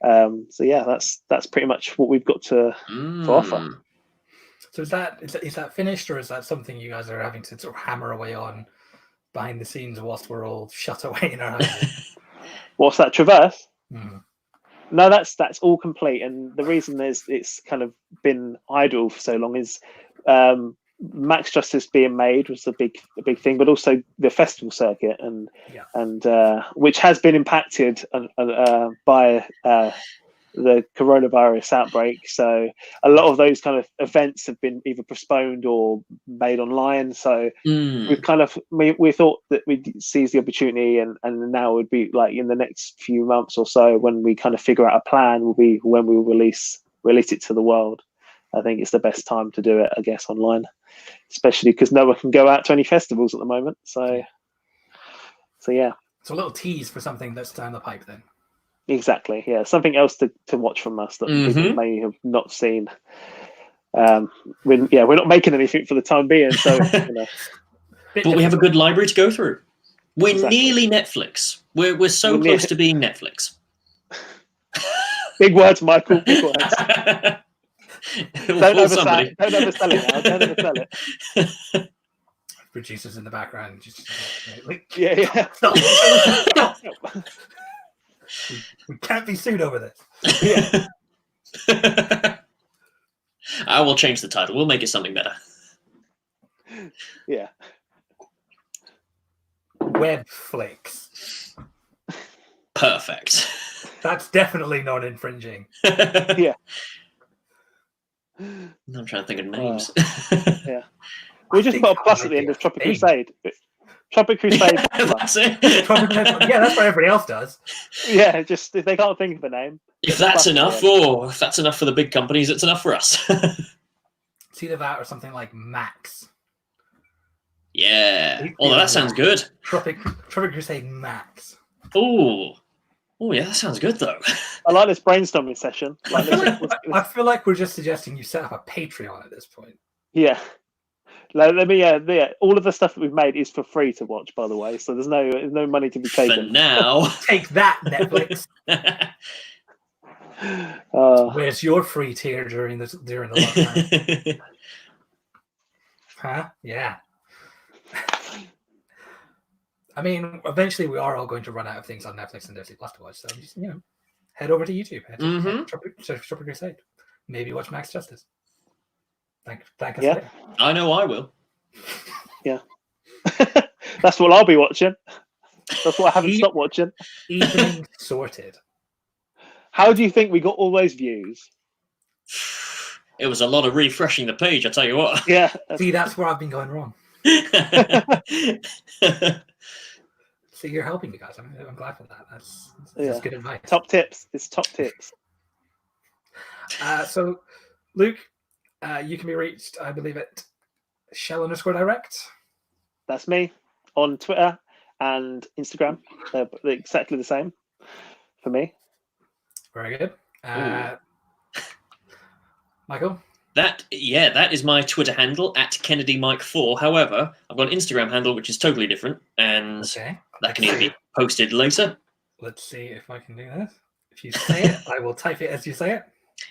That's pretty much what we've got to offer. So is that finished, or is that something you guys are having to sort of hammer away on behind the scenes whilst we're all shut away in our houses? What's that, Traverse? No, that's all complete. And the reason it's kind of been idle for so long is Max Justice being made was a big thing, but also the festival circuit and which has been impacted by the coronavirus outbreak. So a lot of those kind of events have been either postponed or made online. So we've kind of we thought that we'd seize the opportunity, and now would be like in the next few months or so when we kind of figure out a plan will be when we release it to the world. I think it's the best time to do it, I guess, online, especially because no one can go out to any festivals at the moment. So yeah. So a little tease for something that's down the pipe then. Exactly. Yeah. Something else to watch from us that people may have not seen. We're not making anything for the time being. So, but we have a good library to go through. We're Exactly. nearly Netflix. We're so close to being Netflix. Big words, Michael. Big words. Don't oversell it now. Don't oversell it. Producers in the background. Yeah. Stop. We can't be sued over this. Yeah. I will change the title. We'll make it something better. Yeah. Web flicks. Perfect. That's definitely not infringing. Yeah. I'm trying to think of names. Yeah. We just put a plus at the end of Tropic Crusade. Tropic Crusade. That's it. Yeah, that's what everybody else does. Yeah, just if they can't think of a name. If that's enough, if that's enough for the big companies, it's enough for us. It's either that or something like Max. Yeah. Although that sounds good. Tropic Crusade Max. Oh, yeah, that sounds good though. I like this brainstorming session. I feel like we're just suggesting you set up a Patreon at this point. Yeah. Let me. All of the stuff that we've made is for free to watch, by the way. So there's no money to be taken. For now. Take that, Netflix. Where's your free tier during the lockdown? Huh? Yeah. I mean, eventually we are all going to run out of things on Netflix and Disney Plus to watch. So just head over to YouTube. Head to Tropic Crusade. Maybe watch Max Justice. Thank us. Yeah. Later. I know I will. Yeah. That's what I'll be watching. That's what I haven't stopped watching. Evening sorted. How do you think we got all those views? It was a lot of refreshing the page, I tell you what. Yeah. See, that's where I've been going wrong. See, you're helping me, guys. I'm glad for that. That's good advice. Top tips. It's top tips. So, Luke, you can be reached, I believe, at Shell_direct. That's me on Twitter and Instagram. They're exactly the same for me. Very good. Michael? That is my Twitter handle at KennedyMike4. However, I've got an Instagram handle which is totally different, and that can either be posted later. Let's see if I can do this. If you say it, I will type it as you say it,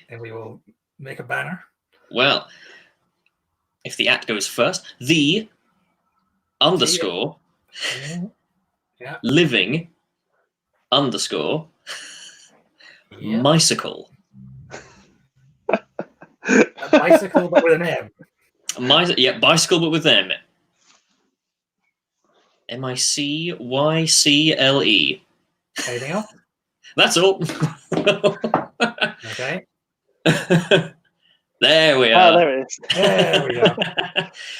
and we will make a banner. Well, if the @ goes first, the _ living _ Mycicle. A bicycle, but with an M. Bicycle, but with M. MICYCLE. Anything else? That's all. Okay. There we are. Oh, there it is. There we go.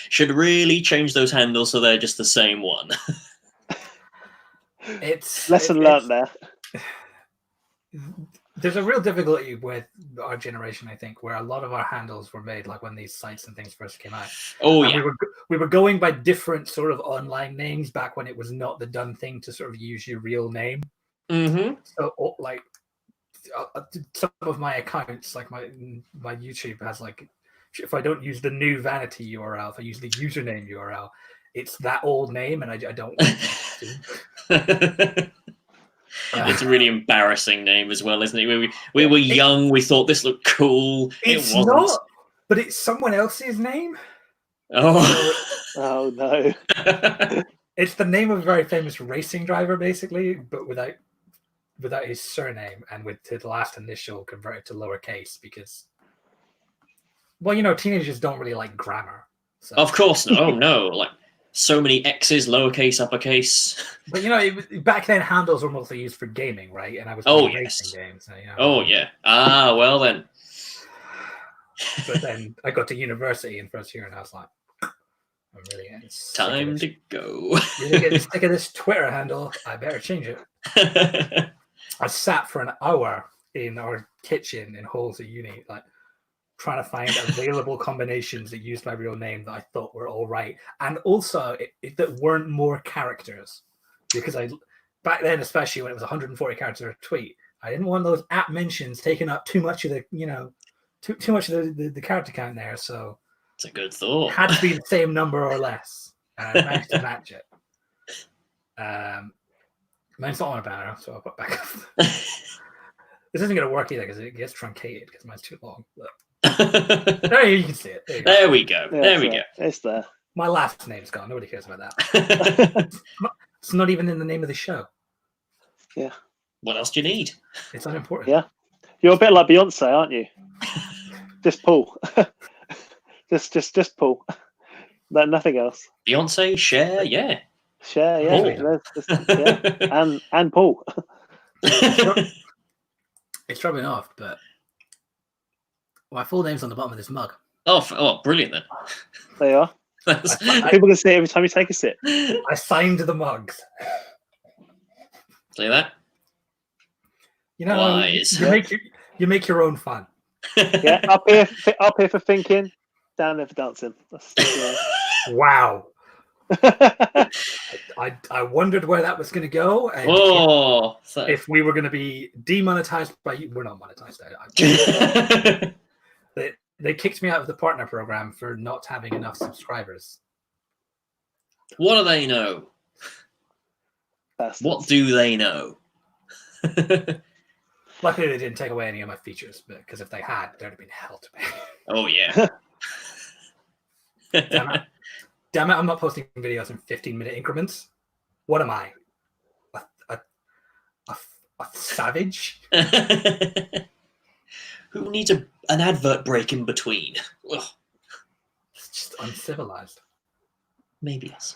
Should really change those handles so they're just the same one. Lesson learned there. There's a real difficulty with our generation, I think, where a lot of our handles were made like when these sites and things first came out. Oh, and yeah. We were going by different sort of online names back when it was not the done thing to sort of use your real name. Mm-hmm. So, like, some of my accounts, like my YouTube has, like, if I don't use the new vanity URL, if I use the username URL, it's that old name, and I don't want to. It's a really embarrassing name as well, isn't it? We were young, we thought this looked cool. It's it wasn't. not, but it's someone else's name. Oh, Oh no! It's the name of a very famous racing driver, basically, but without his surname, and with the last initial converted to lowercase, because, well, teenagers don't really like grammar. So. of course, no. Oh no! Like so many X's, lowercase, uppercase. But back then handles were mostly used for gaming, right? And I was Oh, playing yes. racing games. So, Oh yeah. Ah, well then. But then I got to university in first year, and I was like, I'm really getting sick Time of this. to go. Really getting sick of this Twitter handle. I better change it. I sat for an hour in our kitchen in halls at uni, like trying to find available combinations that used my real name that I thought were all right, and also that weren't more characters, because back then, especially when it was 140 characters a tweet, I didn't want those @ mentions taking up too much of the too much of the character count there. So it's a good thought. it had to be the same number or less, and I managed to match it. Mine's not on a banner, so I'll put back up. This isn't going to work either because it gets truncated because mine's too long. There you can see it. There we go. Yeah, there we go. It's there. My last name's gone. Nobody cares about that. It's not even in the name of the show. Yeah. What else do you need? It's unimportant. Yeah. You're a bit like Beyonce, aren't you? Just Paul. just Paul. Nothing else. Beyonce, Cher, yeah. Cher, yeah. Yeah. And Paul. It's rubbing off, but my full name's on the bottom of this mug. Oh, brilliant then. There you are. People can see it every time you take a sip. I signed the mugs. See that? Wise. You make your own fun. Yeah, up here for thinking, down there for dancing. Wow. I wondered where that was going to go. And if we were going to be demonetized by you, we're not monetized. They kicked me out of the partner program for not having enough subscribers. What do they know? Bastards. What do they know? Luckily, they didn't take away any of my features, because if they had, there'd have been hell to pay. Oh, yeah. Damn it, I'm not posting videos in 15-minute increments. What am I? A savage? Who needs an advert break in between? Ugh. It's just uncivilized. Maybe us.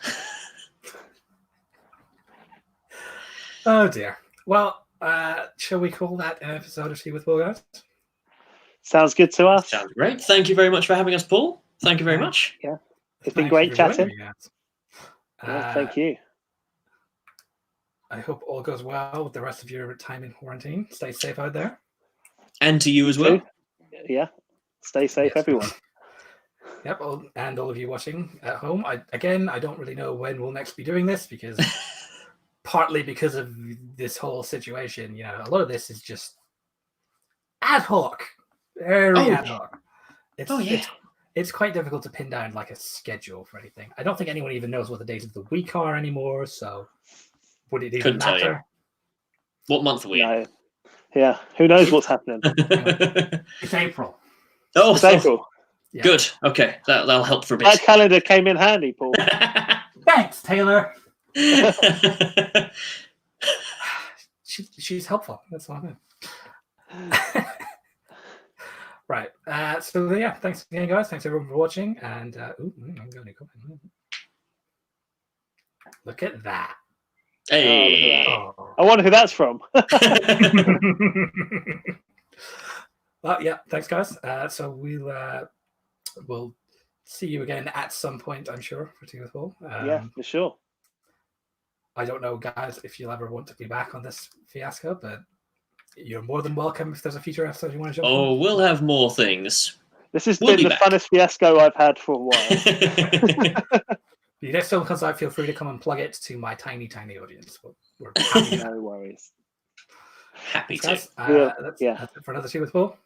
Oh, dear. Well, shall we call that an episode of Tea with Paul, guys? Sounds good to us. Sounds great. Thank you very much for having us, Paul. Thank you very much. Yeah. It's been great chatting. Thank you. I hope all goes well with the rest of your time in quarantine. Stay safe out there. And to you as well. Yeah. Stay safe, everyone. Yep, and all of you watching at home. I don't really know when we'll next be doing this, because partly because of this whole situation, a lot of this is just ad hoc. Very ad hoc. It's quite difficult to pin down like a schedule for anything. I don't think anyone even knows what the days of the week are anymore, so would it even matter? Tell you. What month are we in? Yeah, who knows what's happening? It's April. Oh, it's April. Yeah. Good. Okay, that'll help for a bit. That calendar came in handy, Paul. Thanks, Taylor. She's helpful. That's all I know. Right. So yeah, thanks again, guys. Thanks everyone for watching. And I'm going to go. Look at that. Hey. Oh. I wonder who that's from. Well, yeah. Thanks, guys. So we'll see you again at some point, I'm sure, for Tea with Paul. Yeah, for sure. I don't know, guys, if you'll ever want to be back on this fiasco, but you're more than welcome if there's a future episode you want to jump on. We'll have more things. This has been the funnest fiasco I've had for a while. The next time comes out, feel free to come and plug it to my tiny, tiny audience. We're happy. No worries. Happy to. Guys, that's it for another Tea with Paul.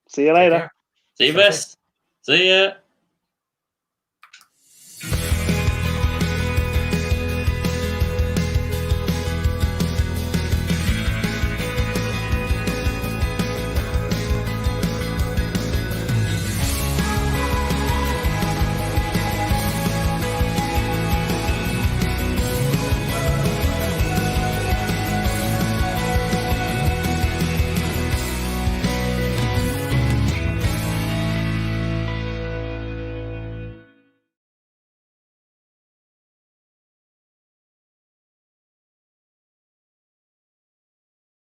See you later. See you best. See ya.